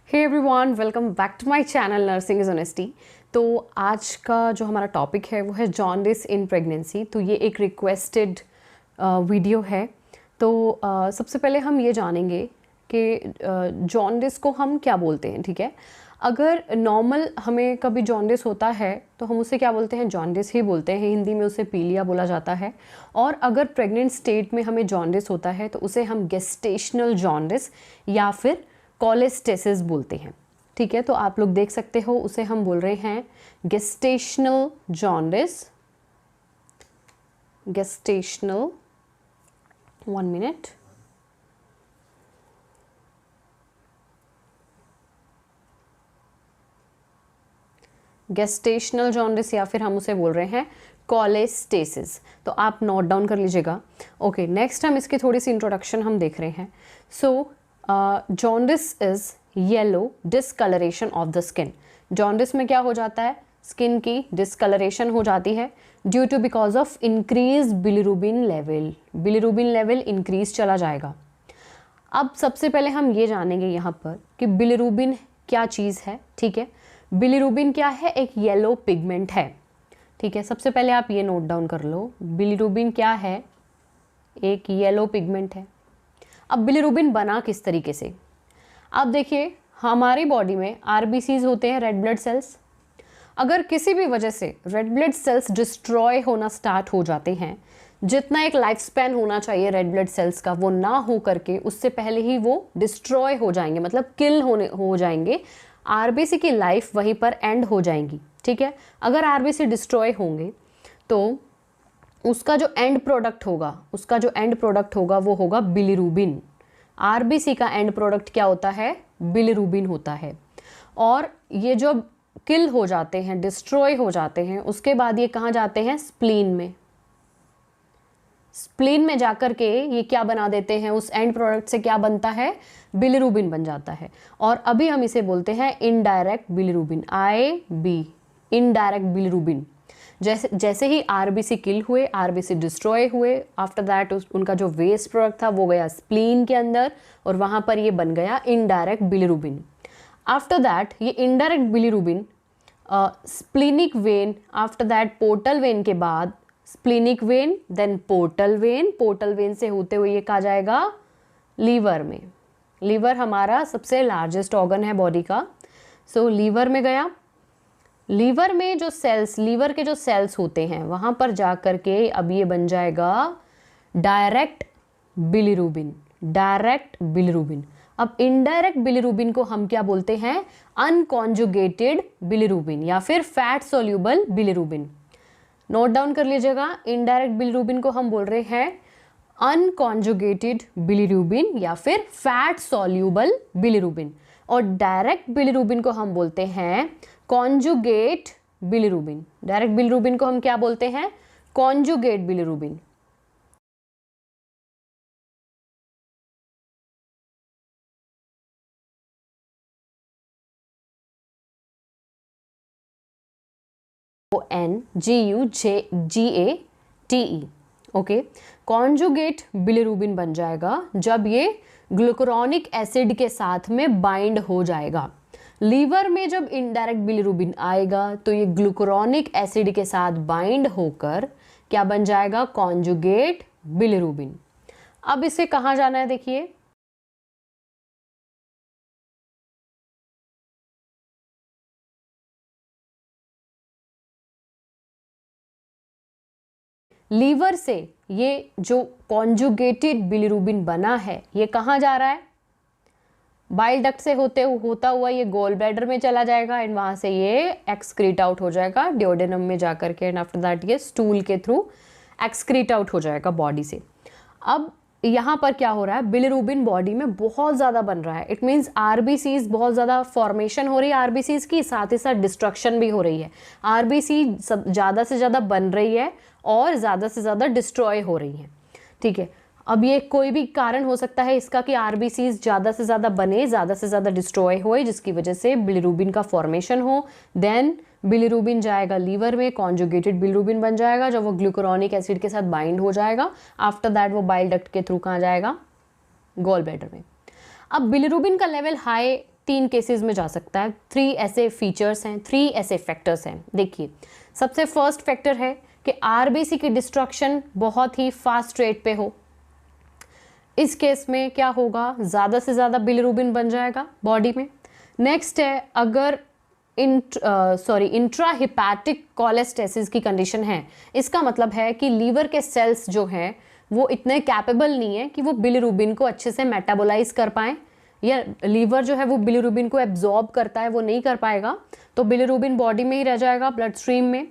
Hey everyone, welcome back to my channel nursing is honesty. तो आज का जो हमारा टॉपिक है वो है जॉन्डिस इन प्रेगनेंसी। तो ये एक रिक्वेस्टेड वीडियो है। तो सबसे पहले हम ये जानेंगे कि जॉन्डिस को हम क्या बोलते हैं। ठीक है, अगर नॉर्मल हमें कभी जॉन्डिस होता है तो हम उसे क्या बोलते हैं, जॉन्डिस ही बोलते हैं। हिंदी में उसे पीलिया बोला जाता है। और अगर प्रेग्नेंट स्टेट में हमें जॉन्डिस होता है तो उसे हम गेस्टेशनल जॉन्डिस या फिर कोलेस्टेसिस बोलते हैं। ठीक है, तो आप लोग देख सकते हो उसे हम बोल रहे हैं gestational jaundice. Gestational, 1 minute. Gestational jaundice या फिर हम उसे बोल रहे हैं कोलेस्टेसिस। तो आप नोट डाउन कर लीजिएगा। ओके, नेक्स्ट हम इसकी थोड़ी सी इंट्रोडक्शन हम देख रहे हैं। So jaundice is yellow discolouration of the skin. Jaundice में क्या हो जाता है, स्किन की डिसकलरेशन हो जाती है due to because of increase bilirubin level. Bilirubin level increase चला जाएगा। अब सबसे पहले हम ये जानेंगे यहाँ पर कि बिलिरुबिन क्या चीज़ है। ठीक है, बिलिरुबिन क्या है, एक येलो पिगमेंट है। ठीक है, सबसे पहले आप ये नोट डाउन कर लो, बिलिरुबिन क्या है, एक येलो पिगमेंट है। अब बिलिरुबिन बना किस तरीके से, आप देखिए हमारी बॉडी में आरबीसीज होते हैं, रेड ब्लड सेल्स। अगर किसी भी वजह से रेड ब्लड सेल्स डिस्ट्रॉय होना स्टार्ट हो जाते हैं, जितना एक लाइफ स्पैन होना चाहिए रेड ब्लड सेल्स का वो ना हो करके उससे पहले ही वो डिस्ट्रॉय हो जाएंगे, मतलब किल हो जाएंगे। आरबीसी की लाइफ वहीं पर एंड हो जाएंगी। ठीक है, अगर आरबीसी डिस्ट्रॉय होंगे तो उसका जो एंड प्रोडक्ट होगा वो होगा बिलिरुबिन। आरबीसी का एंड प्रोडक्ट क्या होता है, बिलिरुबिन होता है। और ये जो किल हो जाते हैं, डिस्ट्रॉय हो जाते हैं, उसके बाद ये कहाँ जाते हैं, स्प्लीन में। स्प्लीन में जाकर के ये क्या बना देते हैं, उस एंड प्रोडक्ट से क्या बनता है, बिलिरुबिन बन जाता है। और अभी हम इसे बोलते हैं indirect bilirubin, IB, indirect bilirubin. जैसे ही आरबीसी किल हुए, आरबीसी डिस्ट्रॉय हुए, आफ्टर दैट उनका जो वेस्ट प्रोडक्ट था वो गया स्प्लीन के अंदर और वहाँ पर ये बन गया इनडायरेक्ट बिलिरुबिन। आफ्टर दैट ये indirect bilirubin splenic vein, after that portal vein के बाद splenic vein, then portal vein, portal vein से होते हुए ये कहा जाएगा लीवर में। लीवर हमारा सबसे लार्जेस्ट ऑर्गन है बॉडी का। सो लीवर में गया। लीवर में जो सेल्स, लीवर के जो सेल्स होते हैं वहाँ पर जा कर के अब ये बन जाएगा डायरेक्ट बिलिरुबिन। Direct bilirubin. अब इनडायरेक्ट बिलिरुबिन को हम क्या बोलते हैं, अनकॉन्जुगेटेड बिलिरुबिन या फिर fat soluble bilirubin. Note down कर लीजिएगा, इनडायरेक्ट बिलिरुबिन को हम बोल रहे हैं अनकॉन्जुगेटेड बिलिरुबिन या फिर फैट सोल्यूबल बिलिरुबिन। और डायरेक्ट बिलिरुबिन को हम बोलते हैं कॉन्जुगेट बिलिरुबिन। डायरेक्ट बिलिरुबिन को हम क्या बोलते हैं, conjugate bilirubin. NGUGATE। Okay, conjugate bilirubin बन जाएगा जब ये ग्लूकुरोनिक एसिड के साथ में बाइंड हो जाएगा। लीवर में जब इनडायरेक्ट बिलिरुबिन आएगा तो ये ग्लूकुरोनिक एसिड के साथ बाइंड होकर क्या बन जाएगा, कॉन्जुगेट बिलिरुबिन। अब इसे कहाँ जाना है, देखिए लीवर से ये जो कॉन्जुगेटेड बिलिरुबिन बना है ये कहाँ जा रहा है, बाइल डक्ट से होता हुआ ये गोल ब्लैडर में चला जाएगा एंड वहाँ से ये एक्सक्रीट आउट हो जाएगा डिओडेनम में जाकर के एंड आफ्टर दैट ये स्टूल के थ्रू एक्सक्रीट आउट हो जाएगा बॉडी से। अब यहाँ पर क्या हो रहा है, बिलिरुबिन बॉडी में बहुत ज़्यादा बन रहा है। इट मीन्स आरबीसीज बहुत ज़्यादा फॉर्मेशन हो रही है आरबीसीज की, साथ ही साथ डिस्ट्रक्शन भी हो रही है। आरबीसी ज़्यादा से ज़्यादा बन रही है और ज़्यादा से ज़्यादा डिस्ट्रॉय हो रही है। ठीक है, अब ये कोई भी कारण हो सकता है इसका कि आरबीसीज ज़्यादा से ज़्यादा बने, ज़्यादा से ज़्यादा डिस्ट्रॉय होए, जिसकी वजह से बिलिरुबिन का फॉर्मेशन हो। देन बिलिरुबिन जाएगा लीवर में, कॉन्जुगेटेड बिलिरुबिन बन जाएगा जब वो ग्लूकुरोनिक एसिड के साथ बाइंड हो जाएगा। आफ्टर दैट वो बाइल डक्ट के थ्रू कहाँ जाएगा, गॉल ब्लैडर में। अब बिलिरुबिन का लेवल हाई 3 केसेस में जा सकता है। 3 ऐसे फीचर्स हैं, 3 ऐसे फैक्टर्स हैं। देखिए, सबसे फर्स्ट फैक्टर है कि आरबीसी की डिस्ट्रक्शन बहुत ही फास्ट रेट पे हो। इस केस में क्या होगा, ज़्यादा से ज़्यादा बिलिरुबिन बन जाएगा बॉडी में। नेक्स्ट है, अगर इंट्रा हिपैटिक कोलेस्टेसिस की कंडीशन है, इसका मतलब है कि लीवर के सेल्स जो हैं वो इतने कैपेबल नहीं है कि वो बिलिरुबिन को अच्छे से मेटाबोलाइज कर पाएँ, या लीवर जो है वो बिलिरुबिन को एब्जॉर्ब करता है वो नहीं कर पाएगा, तो बिलिरुबिन बॉडी में ही रह जाएगा, ब्लड स्ट्रीम में।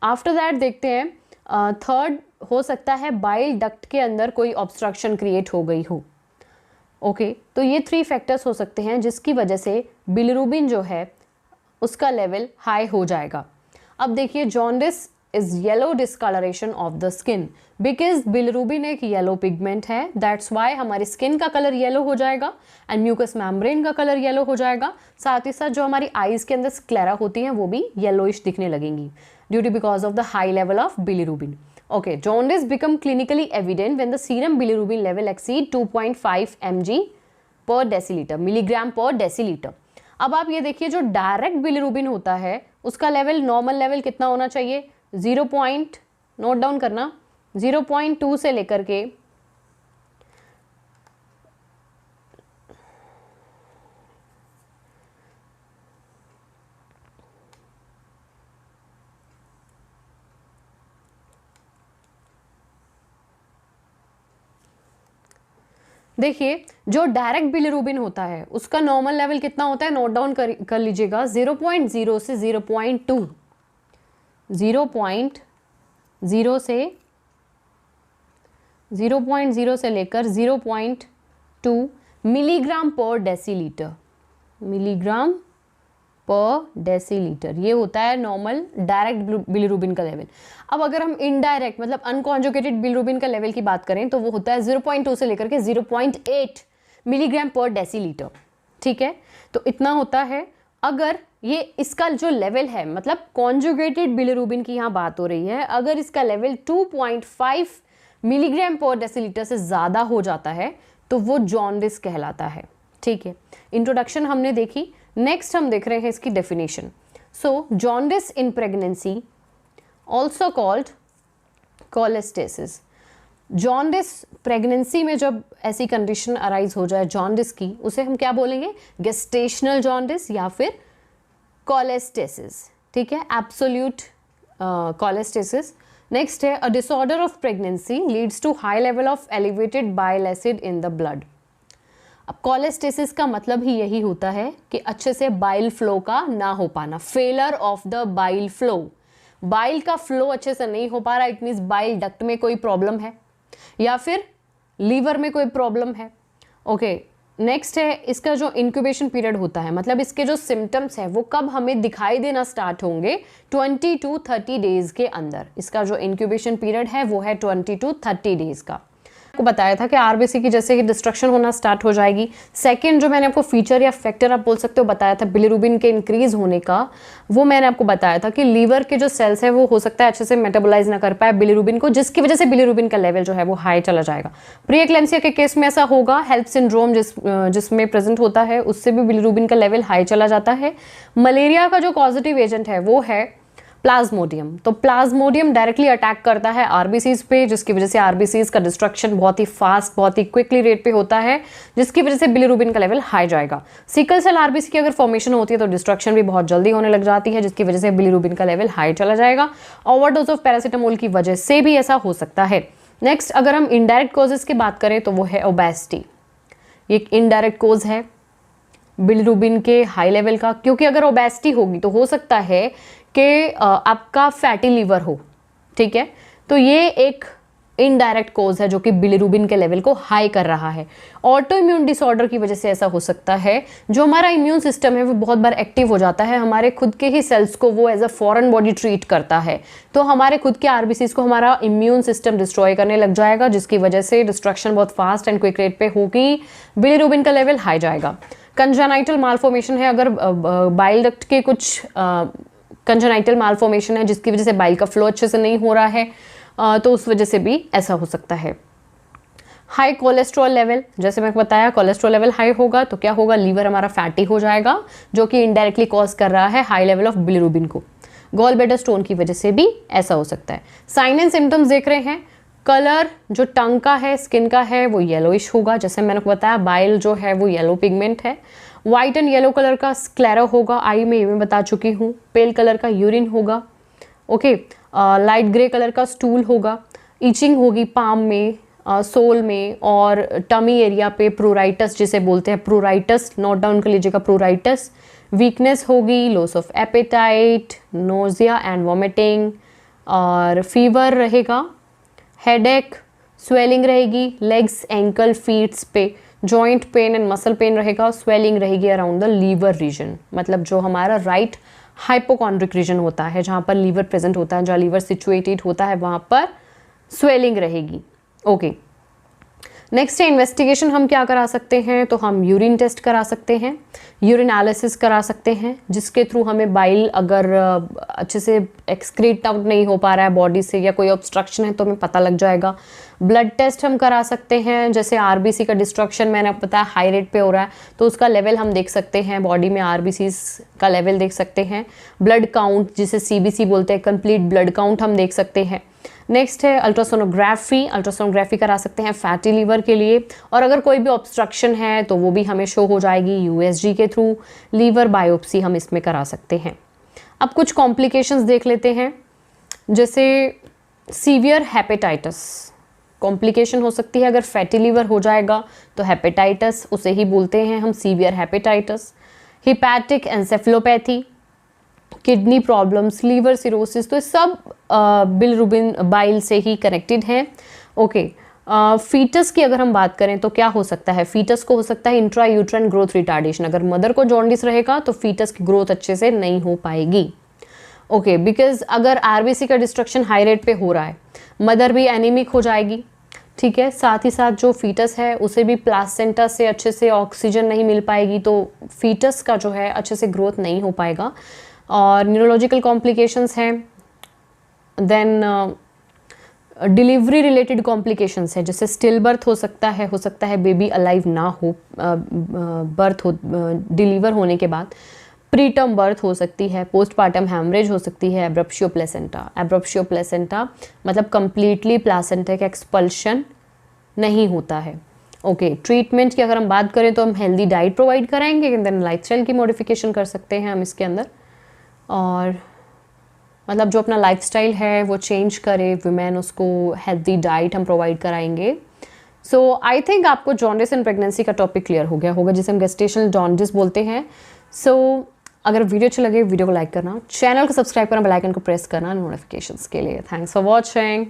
आफ्टर दैट देखते हैं, थर्ड हो सकता है बाइल डक्ट के अंदर कोई ऑब्स्ट्रक्शन क्रिएट हो गई हो। ओके, तो ये 3 फैक्टर्स हो सकते हैं जिसकी वजह से बिलिरुबिन जो है उसका लेवल हाई हो जाएगा। अब देखिए, jaundice is yellow discolouration of the skin, because bilirubin एक येलो पिगमेंट है, दैट्स वाई हमारी स्किन का कलर येलो हो जाएगा एंड म्यूकस मेम्ब्रेन का कलर येलो हो जाएगा। साथ ही साथ जो हमारी आईज के अंदर स्क्लेरा होती हैं वो भी येलोइश दिखने लगेंगी due to because of the high level of bilirubin. Okay, jaundice become clinically evident when the serum bilirubin level exceed 2.5 mg per deciliter, milligram per deciliter। अब आप ये देखिए, जो डायरेक्ट बिलिरुबिन होता है उसका लेवल, नॉर्मल लेवल कितना होना चाहिए, 0. नोट डाउन करना, 0.2 से लेकर के देखिए, जो डायरेक्ट बिलिरुबिन होता है उसका नॉर्मल लेवल कितना होता है, नोट डाउन कर लीजिएगा, 0.0 से 0.2, 0.0 से 0.0 से लेकर 0.2 मिलीग्राम पर डेसीलीटर, मिलीग्राम पर डेसीलीटर, ये होता है नॉर्मल डायरेक्ट बिलिरुबिन का लेवल। अब अगर हम इनडायरेक्ट मतलब अनकॉन्जुगेटेड बिलिरुबिन का लेवल की बात करें तो वो होता है 0.2 से लेकर के 0.8 मिलीग्राम पर डेसीलीटर। ठीक है, तो इतना होता है। अगर ये इसका जो लेवल है, मतलब कॉन्जुगेटेड बिलिरुबिन की यहाँ बात हो रही है, अगर इसका लेवल 2.5 मिलीग्राम पर डेसीलीटर से ज़्यादा हो जाता है तो वो जॉन्डिस कहलाता है। ठीक है, इंट्रोडक्शन हमने देखी। नेक्स्ट हम देख रहे हैं इसकी definition. So jaundice in pregnancy also called cholestasis. Jaundice pregnancy में जब ऐसी कंडीशन अराइज हो जाए जॉन्डिस की, उसे हम क्या बोलेंगे, गेस्टेशनल जॉन्डिस या फिर कोलेस्टेसिस। ठीक है, एब्सोल्यूट कोलेस्टेसिस। नेक्स्ट है, a disorder of pregnancy leads to high level of elevated bile acid in the blood. अब कोलेस्टेसिस का मतलब ही यही होता है कि अच्छे से बाइल फ्लो का ना हो पाना, failure of the bile flow. Bile का फ्लो अच्छे से नहीं हो पा रहा, इट मीन्स बाइल डक्ट में कोई प्रॉब्लम है या फिर लीवर में कोई प्रॉब्लम है। ओके, नेक्स्ट है, इसका जो इंक्यूबेशन पीरियड होता है, मतलब इसके जो सिम्टम्स है वो कब हमें दिखाई देना स्टार्ट होंगे, 20 to 30 डेज के अंदर। इसका जो इंक्यूबेशन पीरियड है वो है 20 to 30 डेज का। आपको बताया था कि आरबीसी की जैसे कि डिस्ट्रक्शन होना स्टार्ट हो जाएगी। सेकंड जो मैंने आपको फीचर या फैक्टर आप बोल सकते हो बताया था बिलिरुबिन के इंक्रीज होने का, वो मैंने आपको बताया था कि लीवर के जो सेल्स है वो हो सकता है अच्छे से मेटाबोलाइज ना कर पाए बिलिरुबिन को, जिसकी वजह से बिलिरुबिन का लेवल जो है वो हाई चला जाएगा। प्री एक्लेम्सिया के केस में ऐसा होगा, हेल्प सिंड्रोम जिसमें प्रेजेंट होता है उससे भी बिलिरुबिन का लेवल हाई चला जाता है। मलेरिया का जो पॉजिटिव एजेंट है वो है प्लाज्मोडियम। तो प्लाज्मोडियम डायरेक्टली अटैक करता है आरबीसीज पे, जिसकी वजह से आरबीसीज का डिस्ट्रक्शन बहुत ही फास्ट, बहुत ही क्विकली रेट पे होता है, जिसकी वजह से बिलिरुबिन का लेवल हाई जाएगा। सिकल सेल आरबीसी की अगर फॉर्मेशन होती है तो डिस्ट्रक्शन भी बहुत जल्दी होने लग जाती है, जिसकी वजह से बिलिरुबिन का लेवल हाई चला जाएगा। ओवरडोज ऑफ पैरासीटामोल की वजह से भी ऐसा हो सकता है। नेक्स्ट, अगर हम इनडायरेक्ट कॉजेज की बात करें तो वो है ओबेसिटी। ये एक इनडायरेक्ट कोज है बिलिरुबिन के हाई लेवल का, क्योंकि अगर ओबेसिटी होगी तो हो सकता है कि आपका फैटी लीवर हो। ठीक है, तो ये एक इनडायरेक्ट कोज है जो कि बिलिरुबिन के लेवल को हाई कर रहा है। ऑटो इम्यून डिसऑर्डर की वजह से ऐसा हो सकता है, जो हमारा इम्यून सिस्टम है वो बहुत बार एक्टिव हो जाता है, हमारे खुद के ही सेल्स को वो as a foreign body treat करता है, तो हमारे खुद के आरबीसीज को हमारा इम्यून सिस्टम डिस्ट्रॉय करने लग जाएगा, जिसकी वजह से डिस्ट्रक्शन बहुत फास्ट एंड क्विक रेट पे होगी, बिलिरुबिन का लेवल हाई जाएगा। कंजेनाइटल मालफॉर्मेशन है, अगर बाइल डक्ट के कुछ कंजेनाइटल मालफॉर्मेशन है जिसकी वजह से बाइल का फ्लो अच्छे से नहीं हो रहा है, तो उस वजह से भी ऐसा हो सकता है। हाई कोलेस्ट्रॉल लेवल, जैसे मैंने बताया कोलेस्ट्रॉल लेवल हाई होगा तो क्या होगा, लीवर हमारा फैटी हो जाएगा, जो कि इनडायरेक्टली कॉज कर रहा है हाई लेवल ऑफ बिलिरुबिन को। गॉल ब्लैडर स्टोन की वजह से भी ऐसा हो सकता है। साइन एंड सिम्टम्स देख रहे हैं, कलर जो टंग का है, स्किन का है, वो येलोइश होगा, जैसे मैंने बताया बाइल जो है वो येलो पिगमेंट है। व्हाइट एंड येलो कलर का स्क्लेरा होगा, आई में ये मैं बता चुकी हूँ। पेल कलर का यूरिन होगा, ओके। लाइट ग्रे कलर का स्टूल होगा। ईचिंग होगी पाम में, सोल में और टमी एरिया पे, प्रोराइटस जिसे बोलते हैं, प्रोराइटस नोट डाउन कर लीजिएगा, प्रोराइटस। वीकनेस होगी, loss of appetite, nausea and vomiting, और फीवर रहेगा, हेडेक, स्वेलिंग रहेगी लेग्स, एंकल, फीट्स पे, joint pain and muscle pain रहेगा, स्वेलिंग रहेगी अराउंड द लीवर रीजन, मतलब जो हमारा राइट हाइपोकॉन्ड्रिक रीजन होता है, जहाँ पर लीवर प्रेजेंट होता है, जहाँ लीवर सिचुएटेड होता है, वहाँ पर स्वेलिंग रहेगी, ओके। नेक्स्ट है इन्वेस्टिगेशन, हम क्या करा सकते हैं, तो हम यूरिन टेस्ट करा सकते हैं, यूरिनालिसिस करा सकते हैं, जिसके थ्रू हमें बाइल अगर अच्छे से एक्सक्रीट आउट नहीं हो पा रहा है बॉडी से या कोई ऑब्स्ट्रक्शन है तो हमें पता लग जाएगा। ब्लड टेस्ट हम करा सकते हैं, जैसे आरबीसी का डिस्ट्रक्शन मैंने आपको बताया हाई रेट पे हो रहा है तो उसका लेवल हम देख सकते हैं, बॉडी में आरबीसी का लेवल देख सकते हैं। ब्लड काउंट जिसे सीबीसी बोलते हैं, कंप्लीट ब्लड काउंट हम देख सकते हैं। नेक्स्ट है अल्ट्रासोनोग्राफी, अल्ट्रासोनोग्राफी करा सकते हैं फैटी लीवर के लिए, और अगर कोई भी ऑब्स्ट्रक्शन है तो वो भी हमें शो हो जाएगी यूएसजी के थ्रू। लीवर बायोप्सी हम इसमें करा सकते हैं। अब कुछ कॉम्प्लिकेशंस देख लेते हैं, जैसे सीवियर हेपेटाइटिस कॉम्प्लिकेशन हो सकती है, अगर फैटी लीवर हो जाएगा तो हेपेटाइटिस उसे ही बोलते हैं हम severe hepatitis. Hepatic encephalopathy, kidney problems, liver cirrhosis, तो सब बिलिरुबिन बाइल से ही कनेक्टेड हैं, ओके। फीटस की अगर हम बात करें तो क्या हो सकता है, फीटस को हो सकता है इंट्रा यूट्राइन ग्रोथ रिटार्डेशन, अगर मदर को जॉन्डिस रहेगा तो फीटस की ग्रोथ अच्छे से नहीं हो पाएगी, ओके। बिकॉज अगर आरबीसी का डिस्ट्रक्शन हाई रेट पे हो रहा है, मदर भी एनीमिक हो जाएगी, ठीक है। साथ ही साथ जो फीटस है उसे भी प्लासेंटा से अच्छे से ऑक्सीजन नहीं मिल पाएगी, तो फीटस का जो है अच्छे से ग्रोथ नहीं हो पाएगा। और न्यूरोलॉजिकल कॉम्प्लिकेशंस हैं, देन डिलीवरी रिलेटेड कॉम्प्लिकेशंस है, जैसे स्टिल बर्थ हो सकता है बेबी अलाइव ना हो, बर्थ हो डिलीवर होने के बाद, प्रीटर्म बर्थ हो सकती है, पोस्टपार्टम हैमरेज हो सकती है, एब्रप्शियो प्लेसेंटा। एब्रप्शियो प्लेसेंटा मतलब कंप्लीटली प्लासेंटा का एक्सपल्शन नहीं होता है, ओके। ट्रीटमेंट की अगर हम बात करें तो हम हेल्दी डाइट प्रोवाइड कराएंगे, देन लाइफस्टाइल की मॉडिफिकेशन कर सकते हैं हम इसके अंदर, और मतलब जो अपना लाइफस्टाइल है वो चेंज करे वुमेन, उसको हेल्दी डाइट हम प्रोवाइड कराएंगे। सो आई थिंक आपको जॉन्डिस एंड प्रेगनेंसी का टॉपिक क्लियर हो गया होगा, जिसे हम गेस्टेशनल जॉन्डिस बोलते हैं। सो अगर वीडियो अच्छी लगे वीडियो को लाइक करना, चैनल को सब्सक्राइब करना, बेल आइकन को प्रेस करना नोटिफिकेशंस के लिए। Thanks for watching.